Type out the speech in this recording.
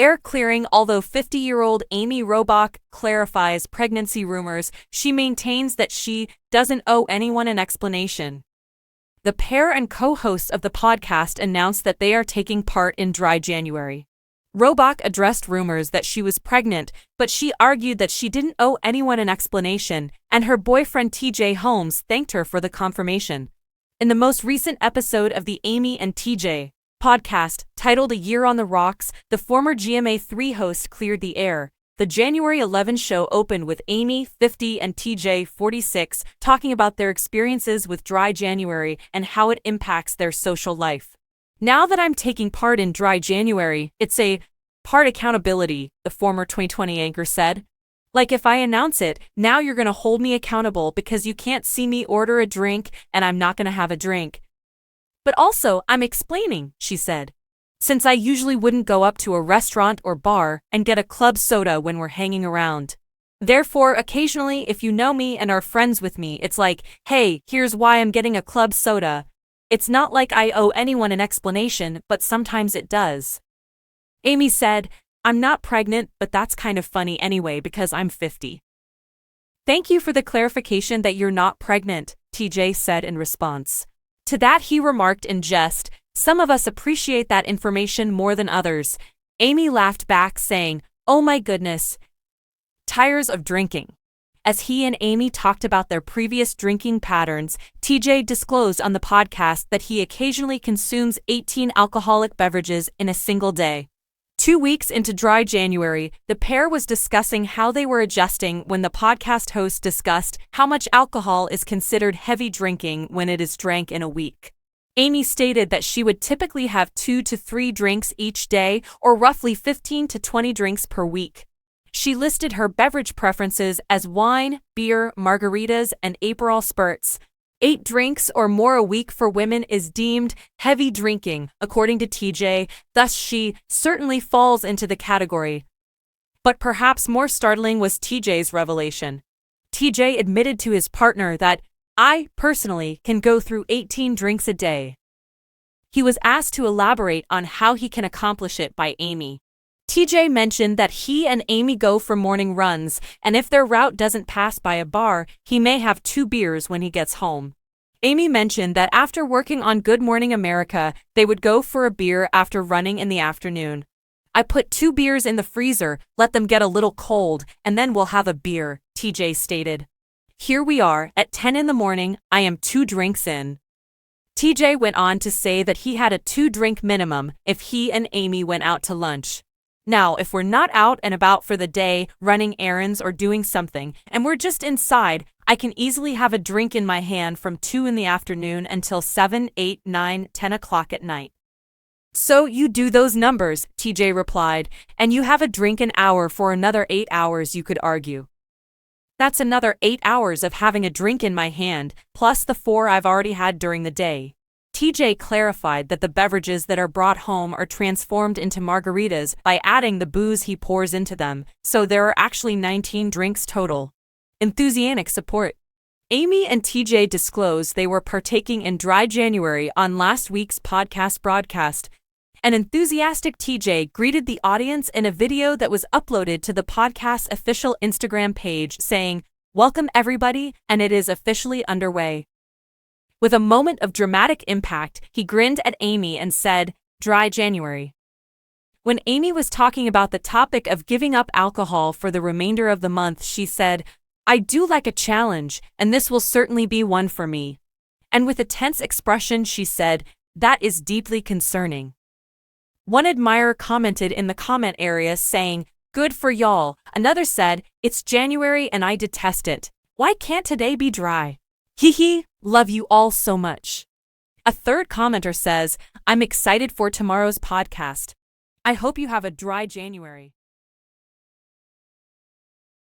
air clearing. Although 50-year-old Amy Robach clarifies pregnancy rumors, she maintains that she doesn't owe anyone an explanation. The pair and co-hosts of the podcast announced that they are taking part in Dry January. Robach addressed rumors that she was pregnant, but she argued that she didn't owe anyone an explanation, and her boyfriend TJ Holmes thanked her for the confirmation. In the most recent episode of the Amy and TJ podcast, titled A Year on the Rocks, the former GMA3 host cleared the air. The January 11 show opened with Amy, 50, and TJ, 46, talking about their experiences with Dry January and how it impacts their social life. Now that I'm taking part in Dry January, it's a part accountability, the former 2020 anchor said. Like if I announce it, now you're gonna hold me accountable because you can't see me order a drink and I'm not gonna have a drink. But also, I'm explaining, she said. Since I usually wouldn't go up to a restaurant or bar and get a club soda when we're hanging around. Therefore, occasionally, if you know me and are friends with me, it's like, hey, here's why I'm getting a club soda. It's not like I owe anyone an explanation, but sometimes it does. Amy said, I'm not pregnant, but that's kind of funny anyway because I'm 50. Thank you for the clarification that you're not pregnant, TJ said in response. To that he remarked in jest, some of us appreciate that information more than others. Amy laughed back saying, oh my goodness. Tires of drinking. As he and Amy talked about their previous drinking patterns, TJ disclosed on the podcast that he occasionally consumes 18 alcoholic beverages in a single day. 2 weeks into Dry January, the pair was discussing how they were adjusting when the podcast host discussed how much alcohol is considered heavy drinking when it is drank in a week. Amy stated that she would typically have 2 to 3 drinks each day, or roughly 15 to 20 drinks per week. She listed her beverage preferences as wine, beer, margaritas, and Aperol spirits. 8 drinks or more a week for women is deemed heavy drinking, according to TJ, thus she certainly falls into the category. But perhaps more startling was TJ's revelation. TJ admitted to his partner that, I, personally, can go through 18 drinks a day. He was asked to elaborate on how he can accomplish it by Amy. TJ mentioned that he and Amy go for morning runs, and if their route doesn't pass by a bar, he may have 2 beers when he gets home. Amy mentioned that after working on Good Morning America, they would go for a beer after running in the afternoon. I put 2 beers in the freezer, let them get a little cold, and then we'll have a beer, TJ stated. Here we are, at 10 in the morning, I am 2 drinks in. TJ went on to say that he had a 2-drink minimum if he and Amy went out to lunch. Now, if we're not out and about for the day, running errands or doing something, and we're just inside, I can easily have a drink in my hand from 2 in the afternoon until 7, 8, 9, 10 o'clock at night. So you do those numbers, TJ replied, and you have a drink an hour for another 8 hours, you could argue. That's another 8 hours of having a drink in my hand, plus the 4 I've already had during the day. TJ clarified that the beverages that are brought home are transformed into margaritas by adding the booze he pours into them, so there are actually 19 drinks total. Enthusiastic support. Amy and TJ disclosed they were partaking in Dry January on last week's podcast broadcast. An enthusiastic TJ greeted the audience in a video that was uploaded to the podcast's official Instagram page saying, "Welcome everybody, and it is officially underway." With a moment of dramatic impact, he grinned at Amy and said, Dry January. When Amy was talking about the topic of giving up alcohol for the remainder of the month, she said, I do like a challenge, and this will certainly be one for me. And with a tense expression, she said, that is deeply concerning. One admirer commented in the comment area saying, good for y'all. Another said, it's January and I detest it. Why can't today be dry? Hee hee, love you all so much. A third commenter says, I'm excited for tomorrow's podcast. I hope you have a dry January.